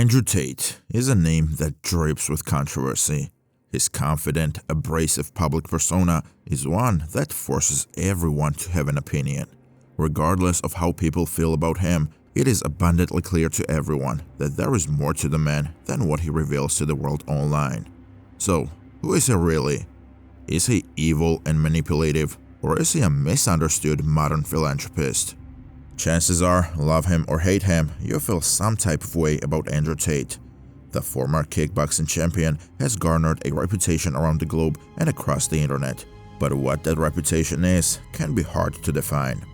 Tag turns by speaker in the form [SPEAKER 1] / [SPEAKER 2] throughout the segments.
[SPEAKER 1] Andrew Tate is a name that drips with controversy. His confident, abrasive public persona is one that forces everyone to have an opinion. Regardless of how people feel about him, it is abundantly clear to everyone that there is more to the man than what he reveals to the world online. So, who is he really? Is he evil and manipulative, or is he a misunderstood modern philanthropist? Chances are, love him or hate him, you feel some type of way about Andrew Tate. The former kickboxing champion has garnered a reputation around the globe and across the internet, but what that reputation is can be hard to define.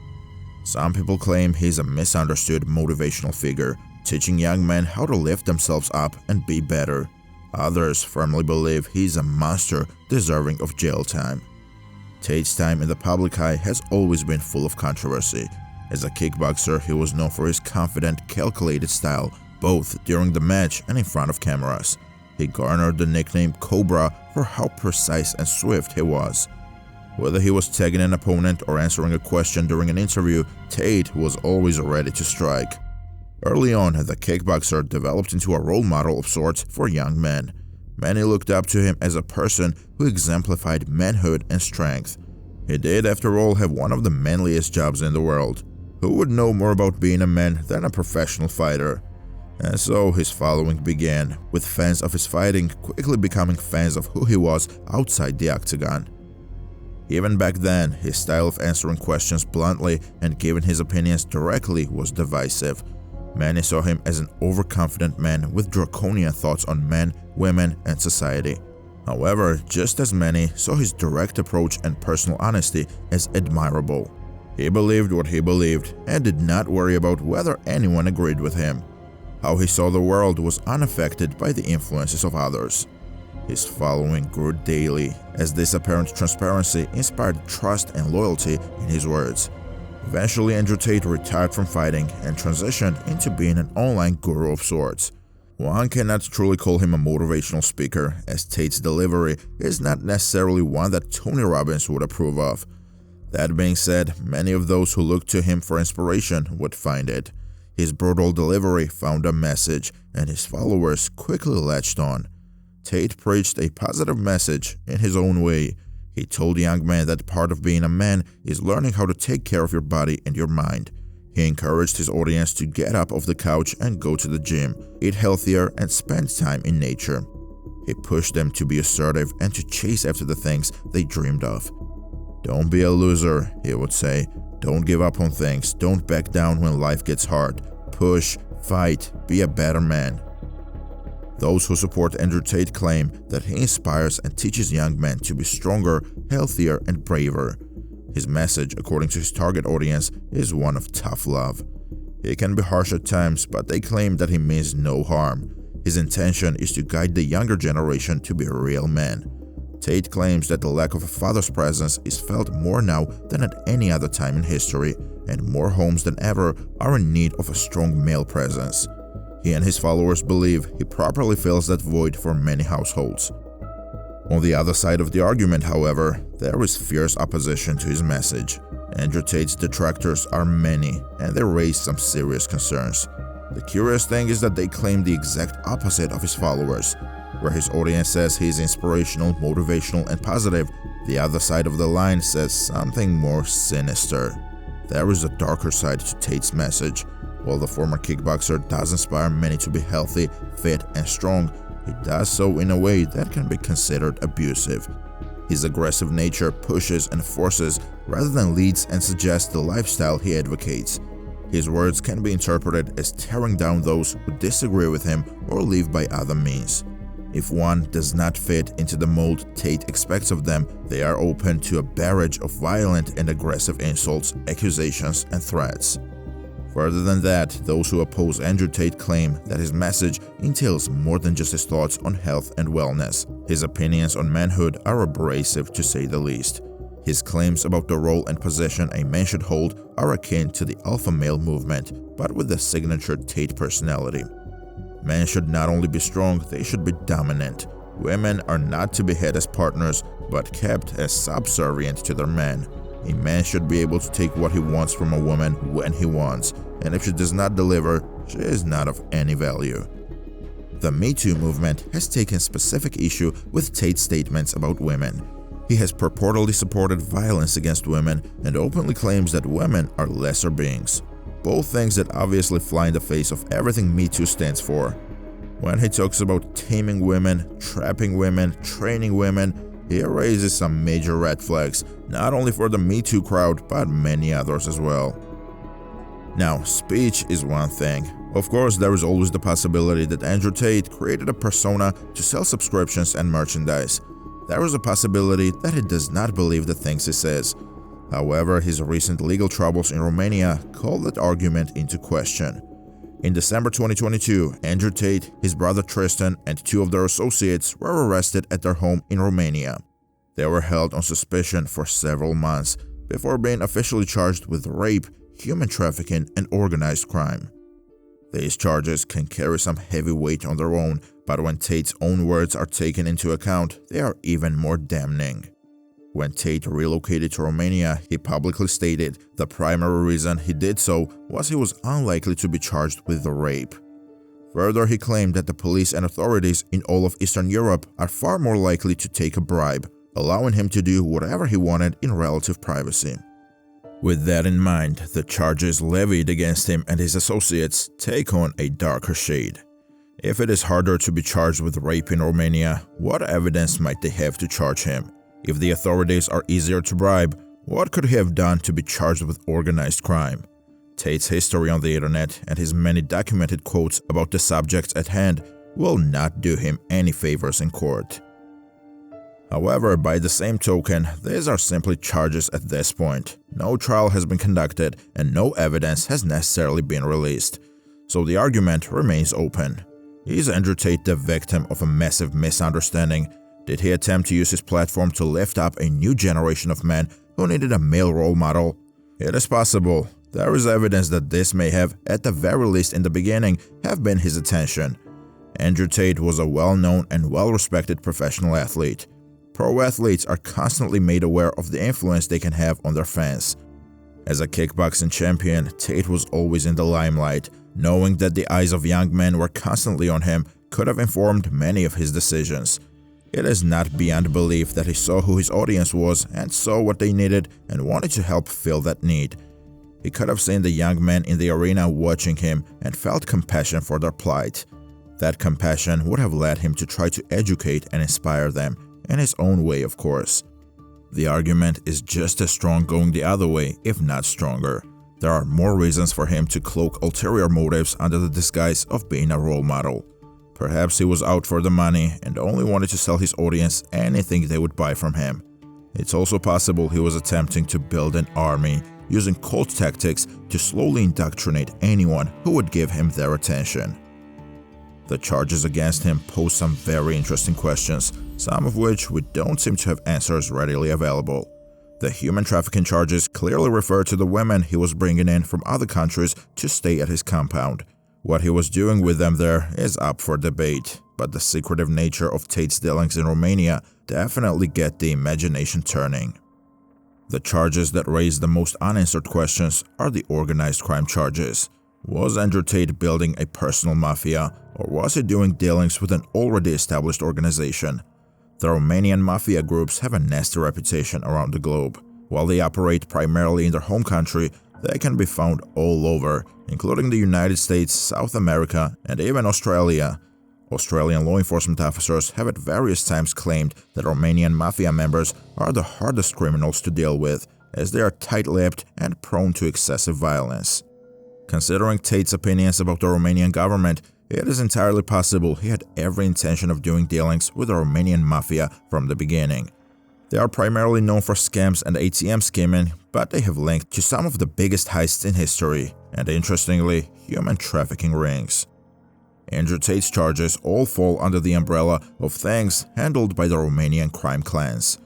[SPEAKER 1] Some people claim he's a misunderstood motivational figure, teaching young men how to lift themselves up and be better. Others firmly believe he's a monster deserving of jail time. Tate's time in the public eye has always been full of controversy. As a kickboxer, he was known for his confident, calculated style, both during the match and in front of cameras. He garnered the nickname Cobra for how precise and swift he was. Whether he was tagging an opponent or answering a question during an interview, Tate was always ready to strike. Early on, the kickboxer developed into a role model of sorts for young men. Many looked up to him as a person who exemplified manhood and strength. He did, after all, have one of the manliest jobs in the world. Who would know more about being a man than a professional fighter? And so his following began, with fans of his fighting quickly becoming fans of who he was outside the octagon. Even back then, his style of answering questions bluntly and giving his opinions directly was divisive. Many saw him as an overconfident man with draconian thoughts on men, women, and society. However, just as many saw his direct approach and personal honesty as admirable. He believed what he believed and did not worry about whether anyone agreed with him. How he saw the world was unaffected by the influences of others. His following grew daily as this apparent transparency inspired trust and loyalty in his words. Eventually, Andrew Tate retired from fighting and transitioned into being an online guru of sorts. One cannot truly call him a motivational speaker, as Tate's delivery is not necessarily one that Tony Robbins would approve of. That being said, many of those who looked to him for inspiration would find it. His brutal delivery found a message, and his followers quickly latched on. Tate preached a positive message in his own way. He told young men that part of being a man is learning how to take care of your body and your mind. He encouraged his audience to get up off the couch and go to the gym, eat healthier, and spend time in nature. He pushed them to be assertive and to chase after the things they dreamed of. Don't be a loser, he would say. Don't give up on things. Don't back down when life gets hard. Push, fight, be a better man. Those who support Andrew Tate claim that he inspires and teaches young men to be stronger, healthier, and braver. His message, according to his target audience, is one of tough love. He can be harsh at times, but they claim that he means no harm. His intention is to guide the younger generation to be real men. Tate claims that the lack of a father's presence is felt more now than at any other time in history, and more homes than ever are in need of a strong male presence. He and his followers believe he properly fills that void for many households. On the other side of the argument, however, there is fierce opposition to his message. Andrew Tate's detractors are many, and they raise some serious concerns. The curious thing is that they claim the exact opposite of his followers. Where his audience says he's inspirational, motivational, and positive, the other side of the line says something more sinister. There is a darker side to Tate's message. While the former kickboxer does inspire many to be healthy, fit, and strong, he does so in a way that can be considered abusive. His aggressive nature pushes and forces rather than leads and suggests the lifestyle he advocates. His words can be interpreted as tearing down those who disagree with him or live by other means. If one does not fit into the mold Tate expects of them, they are open to a barrage of violent and aggressive insults, accusations, and threats. Further than that, those who oppose Andrew Tate claim that his message entails more than just his thoughts on health and wellness. His opinions on manhood are abrasive, to say the least. His claims about the role and position a man should hold are akin to the alpha male movement, but with the signature Tate personality. Men should not only be strong, they should be dominant. Women are not to be had as partners, but kept as subservient to their men. A man should be able to take what he wants from a woman when he wants, and if she does not deliver, she is not of any value. The Me Too movement has taken specific issue with Tate's statements about women. He has purportedly supported violence against women and openly claims that women are lesser beings. Both things that obviously fly in the face of everything Me Too stands for. When he talks about taming women, trapping women, training women, he raises some major red flags, not only for the Me Too crowd, but many others as well. Now, speech is one thing. Of course, there is always the possibility that Andrew Tate created a persona to sell subscriptions and merchandise. There is a possibility that he does not believe the things he says. However, his recent legal troubles in Romania called that argument into question. In December 2022, Andrew Tate, his brother Tristan, and two of their associates were arrested at their home in Romania. They were held on suspicion for several months before being officially charged with rape, human trafficking, and organized crime. These charges can carry some heavy weight on their own, but when Tate's own words are taken into account, they are even more damning. When Tate relocated to Romania, he publicly stated the primary reason he did so was he was unlikely to be charged with the rape. Further, he claimed that the police and authorities in all of Eastern Europe are far more likely to take a bribe, allowing him to do whatever he wanted in relative privacy. With that in mind, the charges levied against him and his associates take on a darker shade. If it is harder to be charged with rape in Romania, what evidence might they have to charge him? If the authorities are easier to bribe, what could he have done to be charged with organized crime? Tate's history on the internet and his many documented quotes about the subjects at hand will not do him any favors in court. However, by the same token, these are simply charges at this point. No trial has been conducted and no evidence has necessarily been released. So the argument remains open. Is Andrew Tate the victim of a massive misunderstanding? Did he attempt to use his platform to lift up a new generation of men who needed a male role model? It is possible. There is evidence that this may have, at the very least in the beginning, have been his intention. Andrew Tate was a well-known and well-respected professional athlete. Pro athletes are constantly made aware of the influence they can have on their fans. As a kickboxing champion, Tate was always in the limelight. Knowing that the eyes of young men were constantly on him could have informed many of his decisions. It is not beyond belief that he saw who his audience was and saw what they needed and wanted to help fill that need. He could have seen the young men in the arena watching him and felt compassion for their plight. That compassion would have led him to try to educate and inspire them, in his own way, of course. The argument is just as strong going the other way, if not stronger. There are more reasons for him to cloak ulterior motives under the disguise of being a role model. Perhaps he was out for the money and only wanted to sell his audience anything they would buy from him. It's also possible he was attempting to build an army, using cult tactics to slowly indoctrinate anyone who would give him their attention. The charges against him pose some very interesting questions, some of which we don't seem to have answers readily available. The human trafficking charges clearly refer to the women he was bringing in from other countries to stay at his compound. What he was doing with them there is up for debate, but the secretive nature of Tate's dealings in Romania definitely get the imagination turning. The charges that raise the most unanswered questions are the organized crime charges. Was Andrew Tate building a personal mafia, or was he doing dealings with an already established organization? The Romanian mafia groups have a nasty reputation around the globe. While they operate primarily in their home country, they can be found all over, including the United States, South America, and even Australia. Australian law enforcement officers have at various times claimed that Romanian mafia members are the hardest criminals to deal with, as they are tight-lipped and prone to excessive violence. Considering Tate's opinions about the Romanian government, it is entirely possible he had every intention of doing dealings with the Romanian mafia from the beginning. They are primarily known for scams and ATM skimming, but they have linked to some of the biggest heists in history, and interestingly, human trafficking rings. Andrew Tate's charges all fall under the umbrella of things handled by the Romanian crime clans.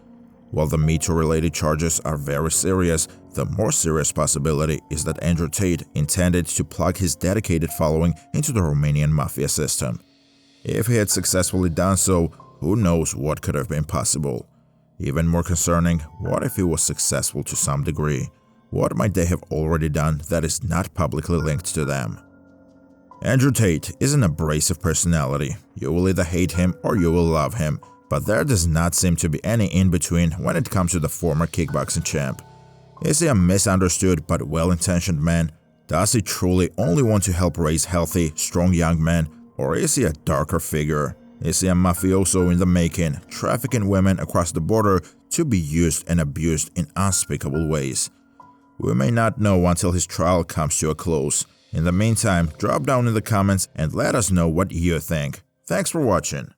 [SPEAKER 1] While the Me Too-related charges are very serious, the more serious possibility is that Andrew Tate intended to plug his dedicated following into the Romanian mafia system. If he had successfully done so, who knows what could have been possible. Even more concerning, what if he was successful to some degree? What might they have already done that is not publicly linked to them? Andrew Tate is an abrasive personality. You will either hate him or you will love him, but there does not seem to be any in-between when it comes to the former kickboxing champ. Is he a misunderstood but well-intentioned man? Does he truly only want to help raise healthy, strong young men, or is he a darker figure? Is he a mafioso in the making, trafficking women across the border to be used and abused in unspeakable ways? We may not know until his trial comes to a close. In the meantime, drop down in the comments and let us know what you think. Thanks for watching.